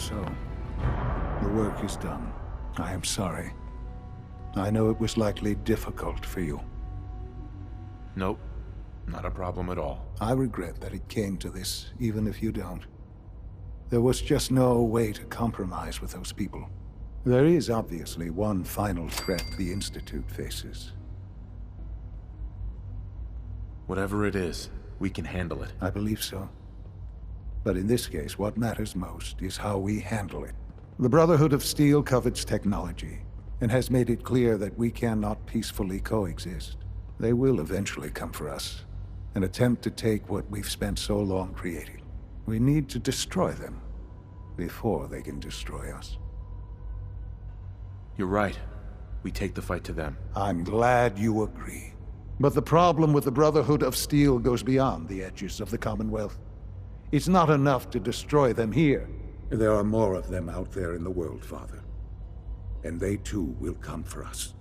so. The work is done. I am sorry. I know it was likely difficult for you. Nope. Not a problem at all. I regret that it came to this, even if you don't. There was just no way to compromise with those people. There is obviously one final threat the Institute faces. Whatever it is, we can handle it. I believe so. But in this case, what matters most is how we handle it. The Brotherhood of Steel covets technology, and has made it clear that we cannot peacefully coexist. They will eventually come for us, and attempt to take what we've spent so long creating. We need to destroy them before they can destroy us. You're right. We take the fight to them. I'm glad you agree. But the problem with the Brotherhood of Steel goes beyond the edges of the Commonwealth. It's not enough to destroy them here. There are more of them out there in the world, Father. And they too will come for us.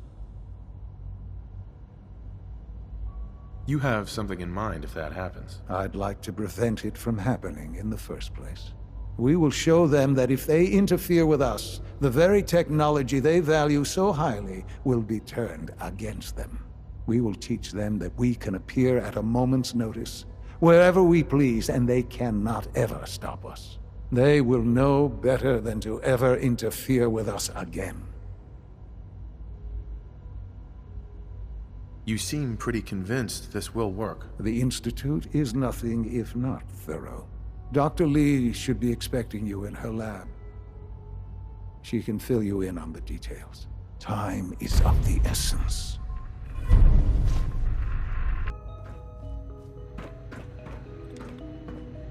You have something in mind if that happens. I'd like to prevent it from happening in the first place. We will show them that if they interfere with us, the very technology they value so highly will be turned against them. We will teach them that we can appear at a moment's notice, wherever we please, and they cannot ever stop us. They will know better than to ever interfere with us again. You seem pretty convinced this will work. The Institute is nothing if not thorough. Dr. Lee should be expecting you in her lab. She can fill you in on the details. Time is of the essence.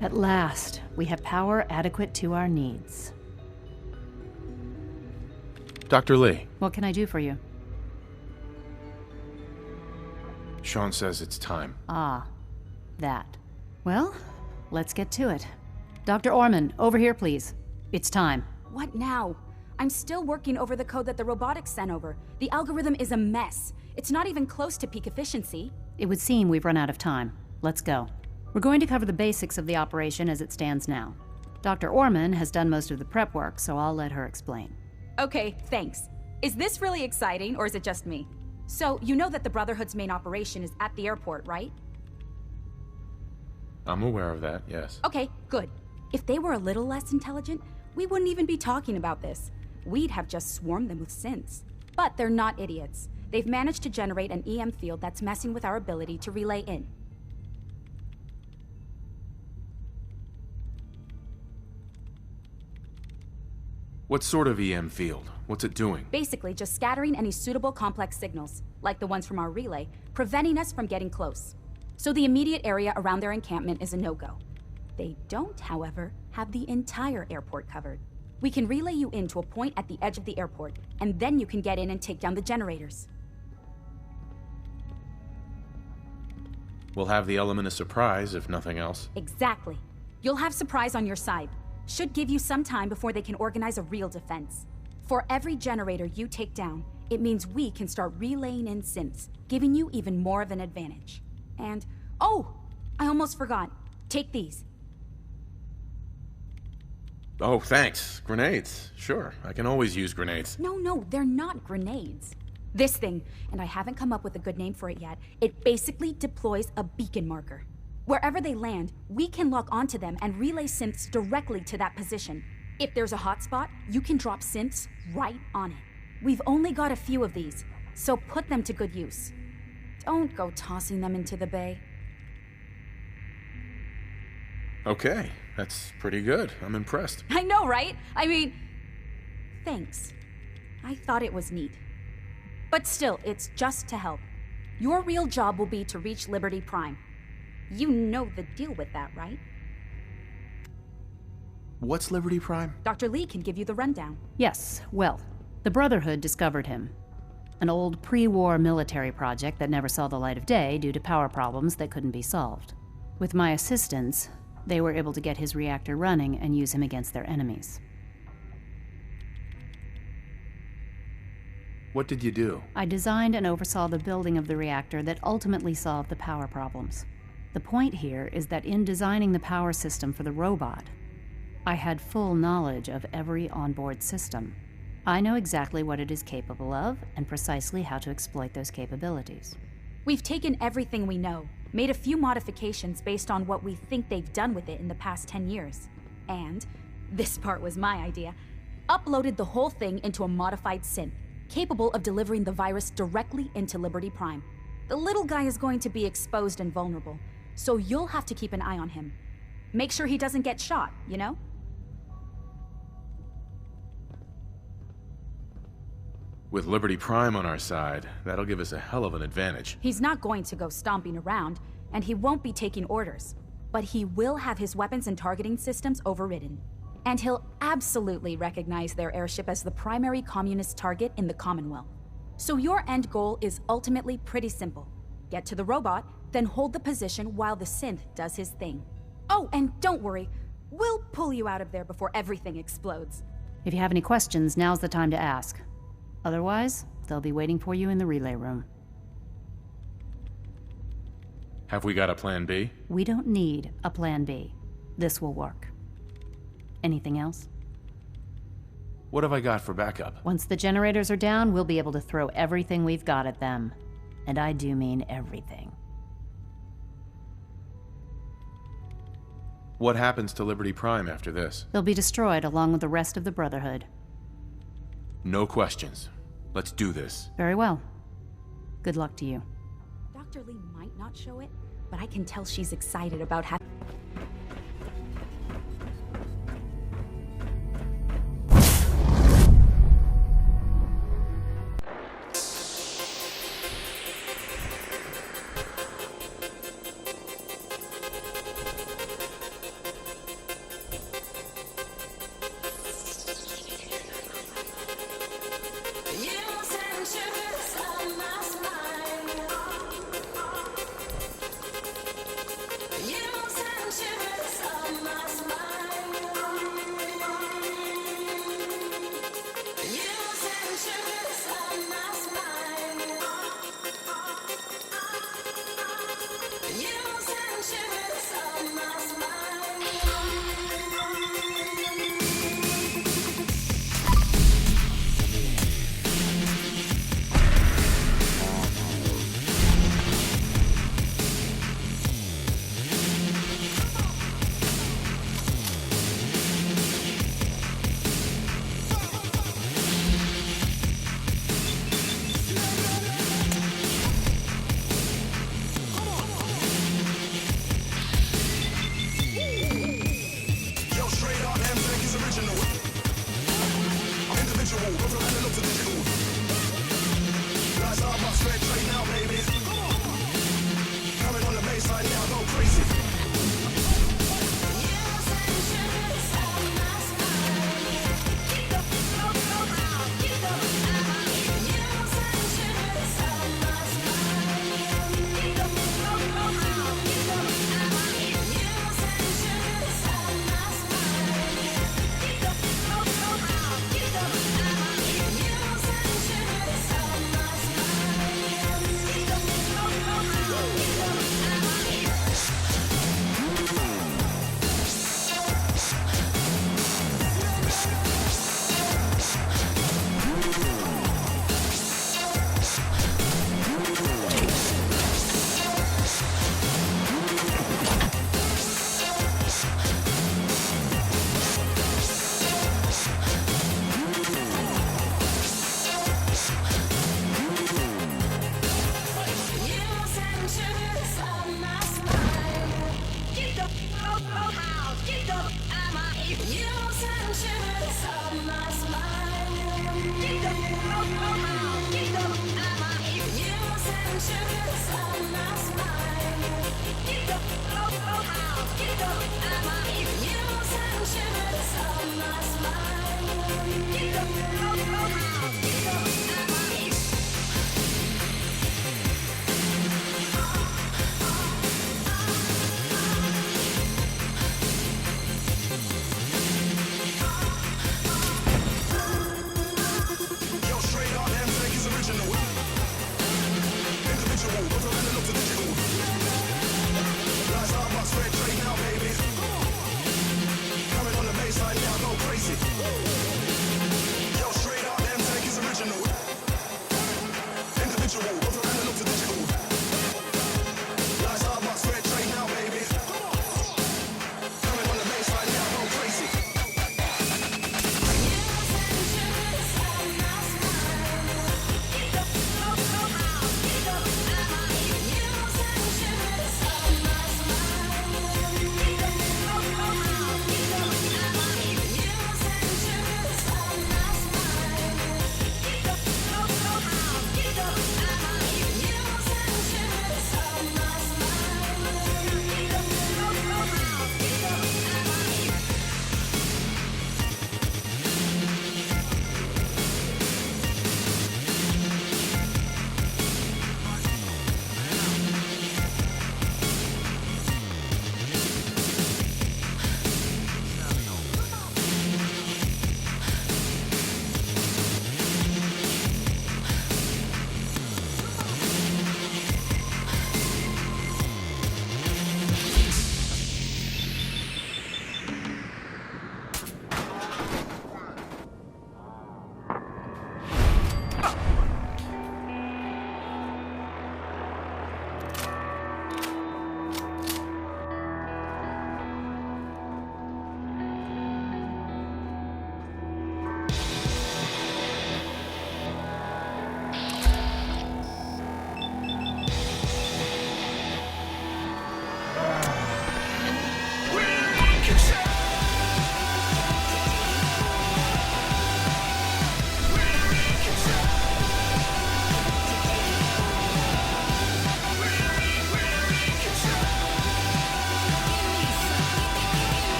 At last, we have power adequate to our needs. Dr. Lee. What can I do for you? Sean says it's time. Ah, that. Well, let's get to it. Dr. Orman, over here, please. It's time. What now? I'm still working over the code that the robotics sent over. The algorithm is a mess. It's not even close to peak efficiency. It would seem we've run out of time. Let's go. We're going to cover the basics of the operation as it stands now. Dr. Orman has done most of the prep work, so I'll let her explain. Okay, thanks. Is this really exciting, or is it just me? So, you know that the Brotherhood's main operation is at the airport, right? I'm aware of that, yes. Okay, good. If they were a little less intelligent, we wouldn't even be talking about this. We'd have just swarmed them with synths. But they're not idiots. They've managed to generate an EM field that's messing with our ability to relay in. What sort of EM field? What's it doing? Basically, just scattering any suitable complex signals, like the ones from our relay, preventing us from getting close. So the immediate area around their encampment is a no-go. They don't, however, have the entire airport covered. We can relay you in to a point at the edge of the airport, and then you can get in and take down the generators. We'll have the element of surprise, if nothing else. Exactly. You'll have surprise on your side. Should give you some time before they can organize a real defense. For every generator you take down, it means we can start relaying in synths, giving you even more of an advantage. And, oh, I almost forgot. Take these. Oh, thanks. Grenades. Sure, I can always use grenades. No, they're not grenades. This thing, and I haven't come up with a good name for it yet, it basically deploys a beacon marker. Wherever they land, we can lock onto them and relay synths directly to that position. If there's a hotspot, you can drop synths right on it. We've only got a few of these, so put them to good use. Don't go tossing them into the bay. Okay, that's pretty good. I'm impressed. I know, right? I mean, thanks. I thought it was neat. But still, it's just to help. Your real job will be to reach Liberty Prime. You know the deal with that, right? What's Liberty Prime? Dr. Lee can give you the rundown. Yes, well, the Brotherhood discovered him. An old pre-war military project that never saw the light of day due to power problems that couldn't be solved. With my assistance, they were able to get his reactor running and use him against their enemies. What did you do? I designed and oversaw the building of the reactor that ultimately solved the power problems. The point here is that in designing the power system for the robot, I had full knowledge of every onboard system. I know exactly what it is capable of and precisely how to exploit those capabilities. We've taken everything we know, made a few modifications based on what we think they've done with it in the past 10 years. And, this part was my idea, uploaded the whole thing into a modified synth, capable of delivering the virus directly into Liberty Prime. The little guy is going to be exposed and vulnerable, so you'll have to keep an eye on him. Make sure he doesn't get shot, you know? With Liberty Prime on our side, that'll give us a hell of an advantage. He's not going to go stomping around, and he won't be taking orders. But he will have his weapons and targeting systems overridden. And he'll absolutely recognize their airship as the primary communist target in the Commonwealth. So your end goal is ultimately pretty simple. Get to the robot, then hold the position while the synth does his thing. Oh, and don't worry, we'll pull you out of there before everything explodes. If you have any questions, now's the time to ask. Otherwise, they'll be waiting for you in the relay room. Have we got a plan B? We don't need a plan B. This will work. Anything else? What have I got for backup? Once the generators are down, we'll be able to throw everything we've got at them. And I do mean everything. What happens to Liberty Prime after this? They'll be destroyed along with the rest of the Brotherhood. No questions. Let's do this. Very well. Good luck to you. Dr. Lee might not show it, but I can tell she's excited about having...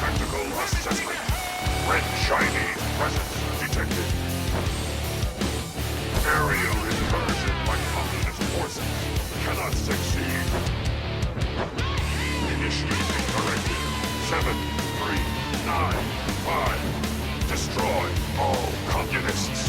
Tactical assessment. Red shiny presence detected. Aerial inversion by communist forces cannot succeed. Initiating directive 7395. Destroy all communists.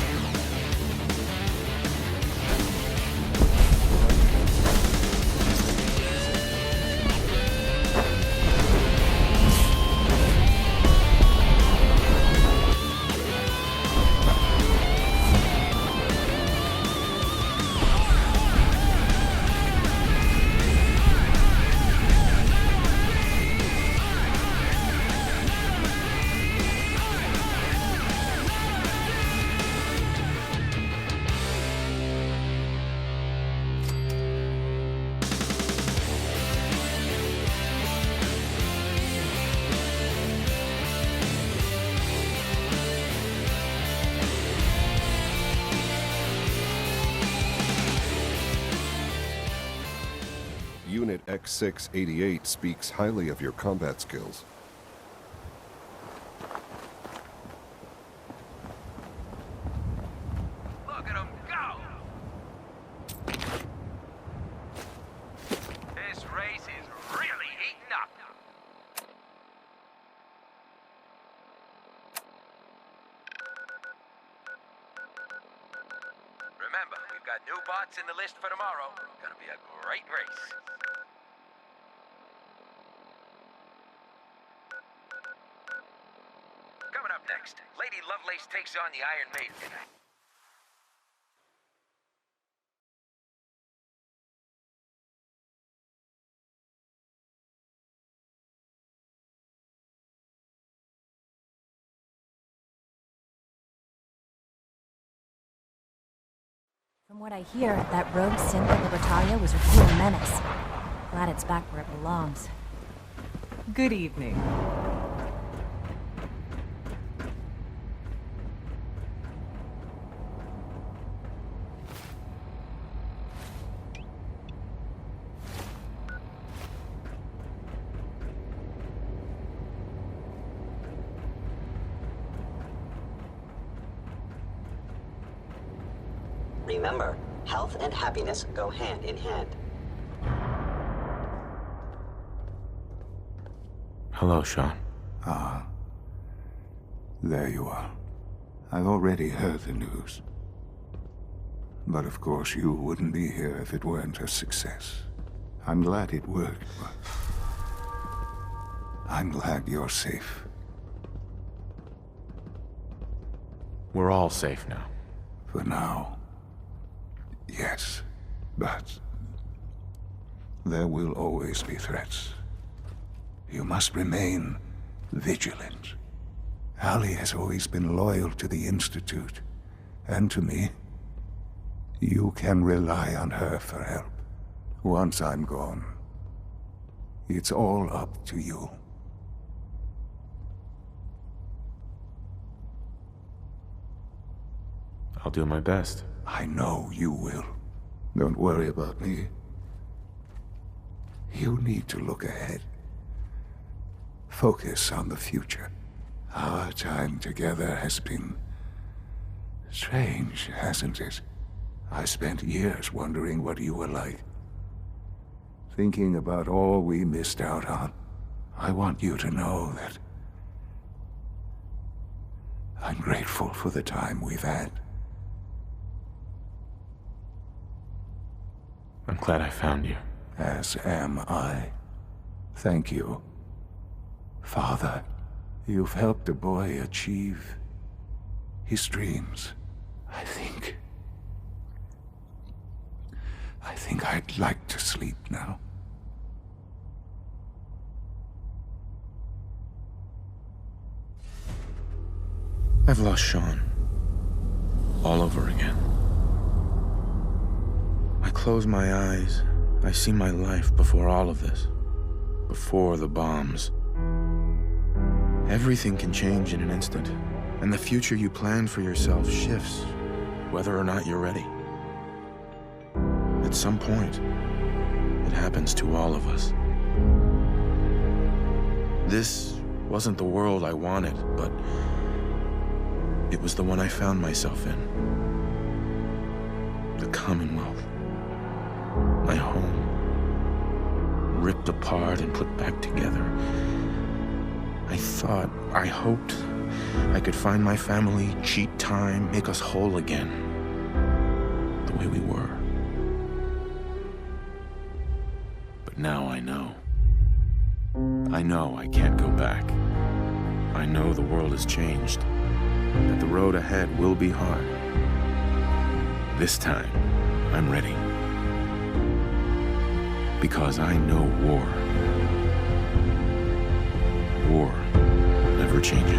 Unit X688 speaks highly of your combat skills. Look at him go! This race is really heating up. Remember, we've got new bots in the list for tomorrow. Gonna be a great race. Coming up next, Lady Lovelace takes on the Iron Maiden. From what I hear, that rogue synth of Libertalia was a real menace. Glad it's back where it belongs. Good evening. Remember, health and happiness go hand in hand. Hello, Sean. Ah. There you are. I've already heard the news. But of course you wouldn't be here if it weren't a success. I'm glad it worked, but I'm glad you're safe. We're all safe now. For now. Yes, but there will always be threats. You must remain vigilant. Allie has always been loyal to the Institute, and to me. You can rely on her for help. Once I'm gone, it's all up to you. I'll do my best. I know you will. Don't worry about me. You need to look ahead. Focus on the future. Our time together has been strange, hasn't it? I spent years wondering what you were like. Thinking about all we missed out on. I want you to know that I'm grateful for the time we've had. I'm glad I found you. As am I. Thank you. Father, you've helped a boy achieve his dreams. I think I'd like to sleep now. I've lost Sean. All over again. I close my eyes. I see my life before all of this. Before the bombs. Everything can change in an instant, and the future you plan for yourself shifts, whether or not you're ready. At some point, it happens to all of us. This wasn't the world I wanted, but it was the one I found myself in. The Commonwealth. My home. Ripped apart and put back together. I hoped I could find my family, cheat time, make us whole again. The way we were. But now I know. I know I can't go back. I know the world has changed. That the road ahead will be hard. This time, I'm ready. Because I know war. War never changes.